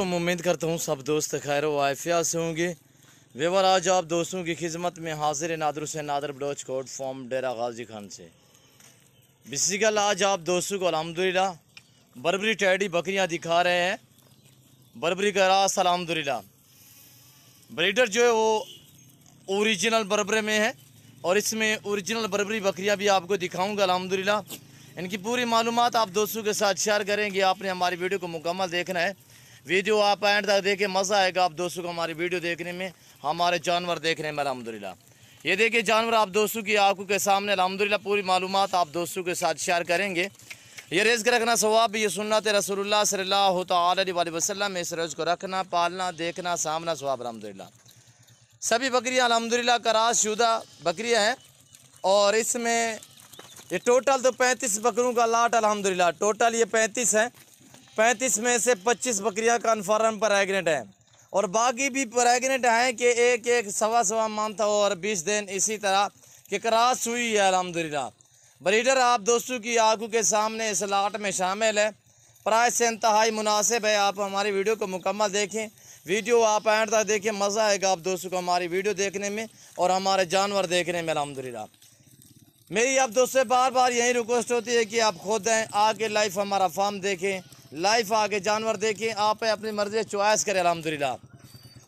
वालेकुम। उम्मीद करता हूँ सब दोस्त खैर व आफियत से होंगे। वेवर आज आप दोस्तों की खिदमत में हाजिर है नादर हुसैन नादर बलोच कोट फॉर्म डेरा गाजी खान से। बेसिकल आज आप दोस्तों को अल्हम्दुलिल्लाह बर्बरी टैडी बकरियाँ दिखा रहे हैं। बर्बरी का रास अल्हम्दुलिल्लाह ब्रीडर जो है वो ओरिजिनल बर्बरे में है और इसमें ओरिजिनल बर्बरी बकरियाँ भी आपको दिखाऊँगा अल्हम्दुलिल्लाह। इनकी पूरी मालूमात आप दोस्तों के साथ शेयर करेंगे। आपने हमारी वीडियो को मुकम्मल देखना है। वीडियो आप एंड तक देखें, मज़ा आएगा आप दोस्तों को हमारी वीडियो देखने में, हमारे जानवर देखने में अल्हम्दुलिल्लाह। ये देखिए जानवर आप दोस्तों की आंखों के सामने अल्हम्दुलिल्लाह पूरी मालूमात आप दोस्तों के साथ शेयर करेंगे। ये रिज़्क़ रखना सवाब भी, ये सुन्नत रसूलुल्लाह सल्लल्लाहु अलैहि वसल्लम में इस रिज़्क़ को रखना, पालना, देखना, सामना सवाब अल्हम्दुलिल्लाह। सभी बकरियाँ अल्हम्दुलिल्लाह करास शुदा बकरियाँ हैं और इसमें ये टोटल तो 35 बकरों का लाट अल्हम्दुलिल्लाह। टोटल ये 35 है। 35 में से 25 बकरियां कन्फर्म प्रेग्नेंट हैं और बाकी भी प्रेग्नेंट हैं कि एक सवा मंथ और 20 दिन इसी तरह के क्रॉस हुई है अल्हम्दुलिल्लाह। ब्रीडर आप दोस्तों की आंखों के सामने इस लाट में शामिल है। प्राइस से इंतहाई मुनासिब है। आप हमारी वीडियो को मुकम्मल देखें। वीडियो आप एंड तक देखें, मज़ा आएगा आप दोस्तों को हमारी वीडियो देखने में और हमारे जानवर देखने में अल्हम्दुलिल्लाह। मेरी आप दोस्तों से बार बार यही रिक्वेस्ट होती है कि आप खुद हैं आके लाइफ हमारा फार्म देखें, लाइफ आके जानवर देखें, आप अपनी मर्जी चॉइस करें अल्हम्दुलिल्लाह।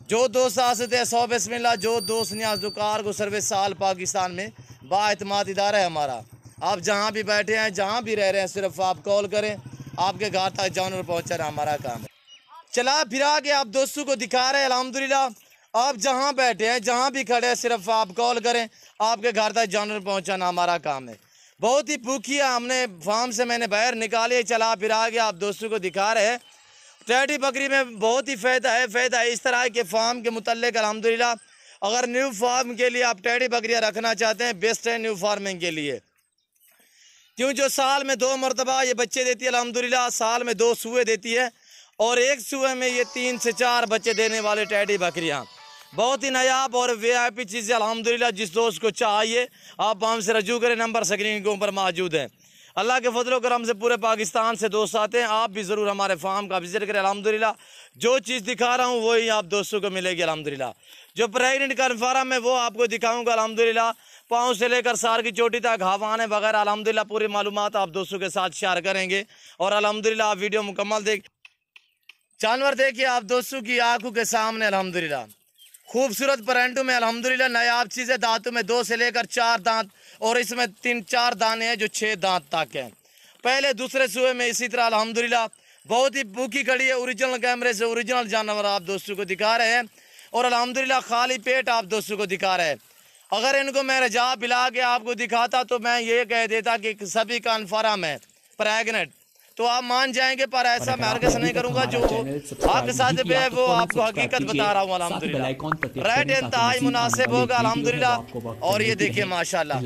जो दोस्त आ सकते हैं 100 बिस्मिल्लाह। जो दोस्त न्याज दुकार को सर्विस साल पाकिस्तान में बाएतमाद इदारा है हमारा। आप जहाँ भी बैठे हैं, जहाँ भी रह रहे हैं, सिर्फ आप कॉल करें, आपके घर तक जानवर पहुँचाना हमारा काम है। चला फिरा के आप दोस्तों को दिखा रहे हैं अल्हम्दुलिल्लाह। आप जहाँ बैठे हैं, जहाँ भी खड़े हैं, सिर्फ आप कॉल करें, आपके घर तक जानवर पहुँचाना हमारा काम है। बहुत ही भूखी है, हमने फार्म से मैंने बाहर निकाली, चला फिरा के आप दोस्तों को दिखा रहे हैं। टैडी बकरी में बहुत ही फ़ायदा है। फ़ायदा इस तरह के फार्म के मुतल्लिक अल्हम्दुलिल्लाह। अगर न्यू फार्म के लिए आप टैडी बकरियाँ रखना चाहते हैं, बेस्ट है न्यू फार्मिंग के लिए, क्यों जो साल में 2 मरतबा ये बच्चे देती है अल्हम्दुलिल्लाह। साल में 2 सूए देती है और एक सूए में ये 3 से 4 बच्चे देने वाले टैडी बकरियाँ बहुत ही नायाब और वीआईपी चीज़ें अल्हम्दुलिल्लाह। जिस दोस्त को चाहिए आप हमसे रजू करें, नंबर स्क्रीन के ऊपर मौजूद है। अल्लाह के फजल करम से पूरे पाकिस्तान से दोस्त आते हैं। आप भी ज़रूर हमारे फार्म का विजिट करें अल्हम्दुलिल्लाह। जो चीज़ दिखा रहा हूँ वही आप दोस्तों को मिलेगी अल्हम्दुलिल्लाह। जो प्रेगनेंट कन्फर्म है वो आपको दिखाऊँगा अल्हम्दुलिल्लाह। पाँव से लेकर सार की चोटी तक हवाने वगैरह अल्हम्दुलिल्लाह पूरी मालूमात आप दोस्तों के साथ शेयर करेंगे और अल्हम्दुलिल्लाह आप वीडियो मुकम्मल देख जानवर देखिए आप दोस्तों की आंखों के सामने अल्हम्दुलिल्लाह। खूबसूरत परंटू में अल्हम्दुलिल्लाह नायाब चीज़ें। दांतों में 2 से लेकर 4 दांत और इसमें 3-4 दाने हैं जो 6 दांत तक हैं। पहले दूसरे सूए में इसी तरह अल्हम्दुलिल्लाह बहुत ही भूखी खड़ी है। ओरिजिनल कैमरे से ओरिजिनल जानवर आप दोस्तों को दिखा रहे हैं और अल्हम्दुलिल्लाह खाली पेट आप दोस्तों को दिखा रहे हैं। अगर इनको मैं रजा पिला के आपको दिखाता तो मैं ये कह देता कि सभी कन्फर्म है प्रेग्नेंट, तो आप मान जाएंगे, पर ऐसा मैं हरगिज़ नहीं करूंगा। जो आपके साथ है वो आपको हकीकत बता रहा हूँ अल्हम्दुलिल्लाह। रेट इंतहाई मुनासिब होगा अल्हम्दुलिल्लाह। और ये देखिए माशाल्लाह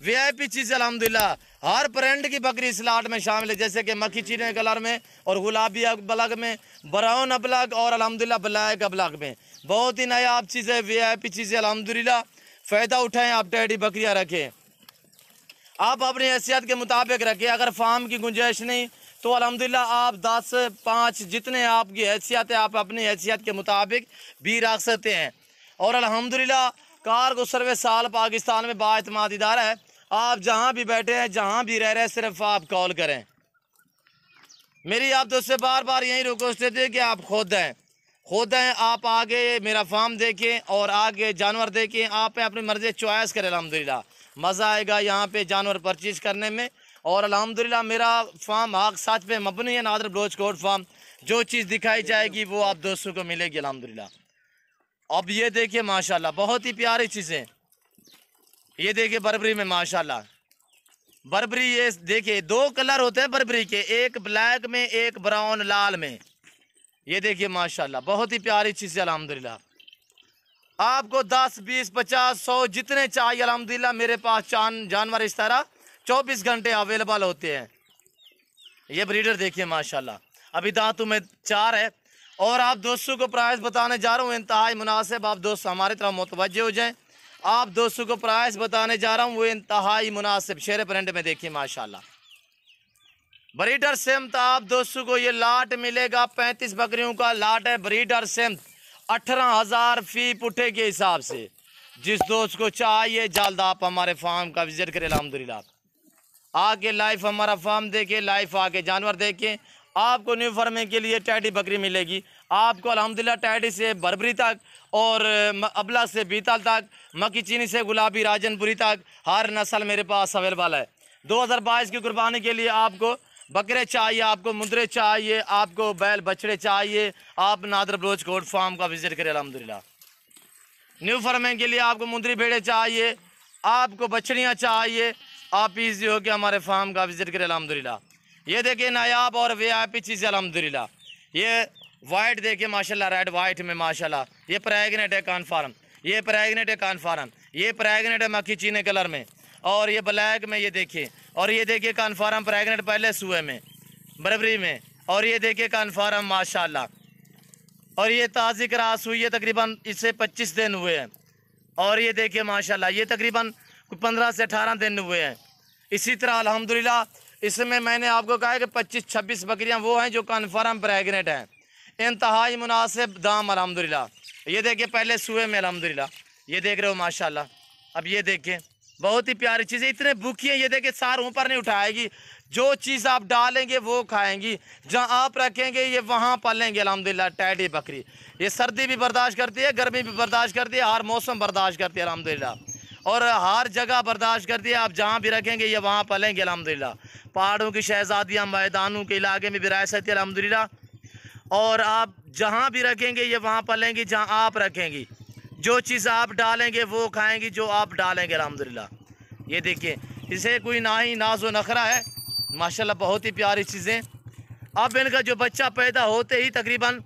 वीआईपी चीज़ अल्हम्दुलिल्लाह। हर ब्रांड की बकरी इस लाट में शामिल है, जैसे कि मक्खी चीने कलर में और गुलाबी अबलग में, ब्राउन अबलग और अल्हम्दुलिल्लाह ब्लैक अबलग में। बहुत ही नायाब चीज़ है, वीआईपी चीज़ें अल्हम्दुलिल्लाह। फ़ायदा उठाएँ, आप टैडी बकरियाँ रखें, आप अपनी हैसियत के मुताबिक रखें। अगर फार्म की गुंजाइश नहीं तो अल्हम्दुलिल्लाह आप 10-5 जितने आपकी हैसियत है आप अपनी हैसियत के मुताबिक भी रख सकते हैं। और अल्हम्दुलिल्लाह कार्गो सर्विस साल पाकिस्तान में बाएतमाद इदारा है। आप जहां भी बैठे हैं, जहां भी रह रहे हैं, सिर्फ आप कॉल करें। मेरी आप दोस्तों से बार बार यही रिक्वेस्ट है कि आप खुद हैं आप आगे मेरा फार्म देखें और आगे जानवर देखें। आप अपनी मर्जी चॉइस करें अल्हम्दुलिल्लाह। मज़ा आएगा यहाँ पे जानवर परचेज करने में और अल्हम्दुलिल्लाह मेरा फार्म हक सच पे मबनी है, नादर बलोच कोट फार्म। जो चीज़ दिखाई जाएगी वो आप दोस्तों को मिलेगी अल्हम्दुलिल्लाह। अब ये देखिए माशाल्लाह बहुत ही प्यारी चीज़ें। ये देखिए बर्बरी में माशाल्लाह बर्बरी, ये देखिए 2 कलर होते हैं बर्बरी के, एक ब्लैक में एक ब्राउन लाल में। ये देखिए माशाल्लाह बहुत ही प्यारी चीज़ है अल्हम्दुलिल्लाह। आपको 10, 20, 50, 100 जितने चाहिए अल्हम्दुलिल्लाह मेरे पास जानवर इस तरह 24 घंटे अवेलेबल होते हैं। ये ब्रीडर देखिए माशाल्लाह अभी दांतों में 4 है और आप दोस्तों को प्राइस बताने जा रहा हूँ इंतहाई मुनासिब। आप दोस्त हमारी तरफ मुतवज्जे हो जाएं। आप दोस्तों को प्राइस बताने जा रहा हूँ वो इंतहाई मुनासिब। शेर प्रिंट में देखिए माशाल्लाह ब्रीडर सेमत आप दोस्तों को ये लाट मिलेगा, 35 बकरियों का लाट है ब्रीडर सेमत, 18,000 फी पुट्ठे के हिसाब से। जिस दोस्त को चाहिए जल्द आप हमारे फार्म का विजिट करें। अल्हम्दुलिल्लाह आके लाइफ हमारा फार्म देखे, लाइफ आके जानवर देखे। आपको न्यू फार्मिंग के लिए टैडी बकरी मिलेगी आपको अल्हम्दुलिल्लाह, टैडी से बरबरी तक और अबला से बीतल तक, मक्की चीनी से गुलाबी राजनपुरी तक हर नस्ल मेरे पास अवेलेबल है। 2022 की कुर्बानी के लिए आपको बकरे चाहिए, आपको मुंदरे चाहिए, आपको बैल बछड़े चाहिए, आप नादर बलोच कोट फार्म का विजिट करें। अल्हम्दुलिल्लाह न्यू फार्मिंग के लिए आपको मुंदरी भेड़े चाहिए, आपको बछड़ियाँ चाहिए, आप इजी हो के हमारे फार्म का विजिट करें। अल्हम्दुलिल्लाह ये देखिए नायाब और वीआईपी चीज़ अल्हम्दुलिल्लाह। ये वाइट देखिए माशाल्लाह, रेड वाइट में माशाल्लाह, ये प्रेगनेंट है कन्फर्म, ये प्रेगनेंट है कन्फर्म, ये प्रेगनेंट है मक्खी चीने कलर में, और ये ब्लैक में ये देखिए, और ये देखिए कन्फर्म प्रेगनेंट पहले सुए में बरबरी में, और ये देखिए कन्फर्म माशाल्लाह, और ये ताज़ी क्रास हुई है, तकरीबन इससे 25 दिन हुए हैं, और ये देखिए माशाल्लाह ये तकरीबन 15 से 18 दिन हुए हैं। इसी तरह अल्हम्दुलिल्लाह इसमें मैंने आपको कहा है कि 25-26 बकरियां वो हैं जो कन्फर्म प्रेगनेंट हैं, इंतहाई मुनासिब दाम अल्हम्दुलिल्लाह। ये देखिए पहले सुए में अल्हम्दुलिल्लाह, ये देख रहे हो माशाल्लाह। अब ये देखें बहुत ही प्यारी चीज़ें, इतने भूखी हैं, ये देखिए सार ऊपर नहीं उठाएगी, जो चीज़ आप डालेंगे वो खाएंगी, जहाँ आप रखेंगे ये वहाँ पालेंगे अल्हम्दुलिल्लाह। टैडी बकरी ये सर्दी भी बर्दाश्त करती है, गर्मी भी बर्दाश्त करती है, हर मौसम बर्दाश्त करती है अल्हम्दुलिल्लाह, और हर जगह बर्दाश्त करती है। आप जहाँ भी रखेंगे ये वहाँ पालेंगे अल्हम्दुलिल्लाह। पहाड़ों की शहजादियाँ मैदानों के इलाके में भी रह सकती है अल्हम्दुलिल्लाह, और आप जहाँ भी रखेंगे ये वहाँ पलेंगी जहाँ आप रखेंगी, जो चीज़ आप डालेंगे वो खाएंगी, जो आप डालेंगे अल्हम्दुलिल्लाह। ये देखिए इसे कोई ना ही नाजो नखरा है माशाल्लाह, बहुत ही प्यारी चीज़ें। अब इनका जो बच्चा पैदा होते ही तकरीबन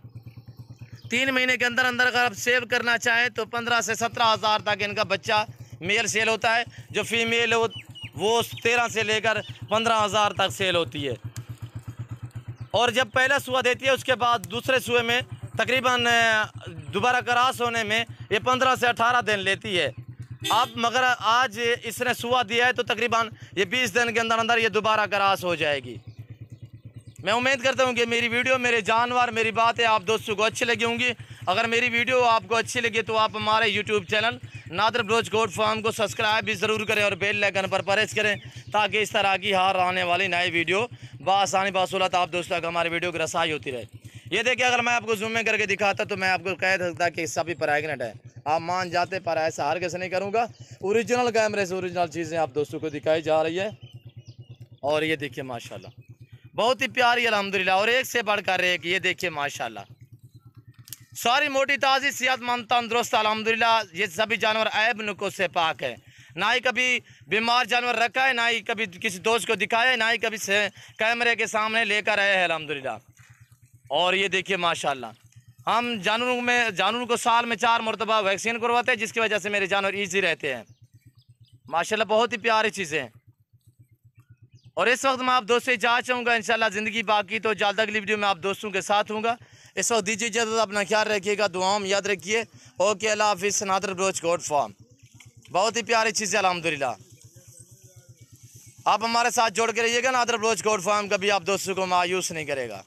3 महीने के अंदर अंदर अगर आप सेव करना चाहें तो 15 से 17 हज़ार तक इनका बच्चा मेल सेल होता है, जो फीमेल हो वो 13 से लेकर 15 हज़ार तक सेल होती है। और जब पहला सुआ देती है उसके बाद दूसरे सुए में तकरीबन दोबारा क्रॉस होने में ये 15 से 18 दिन लेती है। अब मगर आज इसने सुआ दिया है तो तकरीबन ये 20 दिन के अंदर अंदर ये दोबारा क्रॉस हो जाएगी। मैं उम्मीद करता हूँ कि मेरी वीडियो, मेरे जानवर, मेरी बातें आप दोस्तों को अच्छी लगी होंगी। अगर मेरी वीडियो आपको अच्छी लगी तो आप हमारे YouTube channel Nadir Baloch goat farm को सब्सक्राइब भी ज़रूर करें और बेल आइकन पर प्रेस करें, ताकि इस तरह की हर आने वाली नई वीडियो बआसानी बासुलत आप दोस्तों को हमारे वीडियो की रसाई होती रहे। ये देखिए अगर मैं आपको जूम करके दिखाता तो मैं आपको कह सकता कि सभी प्रेगनेंट है, आप मान जाते, पर ऐसा हर किसी नहीं करूँगा। ओरिजिनल कैमरे से ओरिजिनल चीज़ें आप दोस्तों को दिखाई जा रही है। और ये देखिए माशाल्लाह बहुत ही प्यारी अल्हम्दुलिल्लाह, और एक से बढ़कर एक। ये देखिए माशाल्लाह सारी मोटी ताज़ी सेहतमंद तंदुरुस्त अल्हम्दुलिल्लाह। ये सभी जानवर ऐब नुक्स से पाक है, ना ही कभी बीमार जानवर रखा है, ना ही कभी किसी दोस्त को दिखाया है, ना ही कभी से कैमरे के सामने लेकर आए हैं अल्हम्दुलिल्लाह। और ये देखिए माशाल्लाह हम जानवरों को साल में 4 मरतबा वैक्सीन करवाते हैं, जिसकी वजह से मेरे जानवर ईजी रहते हैं माशाल्लाह। बहुत ही प्यारी चीज़ें हैं। और इस वक्त मैं आप दोस्तों से इजाज़त चाहूँगा, इंशाल्लाह ज़िंदगी बाकी तो जल्द अगली वीडियो में आप दोस्तों के साथ हूँगा। इस वक्त दीजिए इजाज़त, अपना ख्याल रखिएगा, दुआओं में याद रखिए। ओके अल्लाह हाफिज़। नादर बलोच गोट फार्म बहुत ही प्यारी चीज़ है अल्हम्दुलिल्लाह। आप हमारे साथ जोड़ के रहिएगा, नादर बलोच गोट फार्म कभी आप दोस्तों को मायूस नहीं करेगा।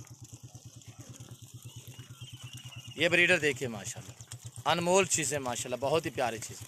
ये ब्रीडर देखिए माशाल्लाह, अनमोल चीज़ है माशाल्लाह, बहुत ही प्यारी चीज़।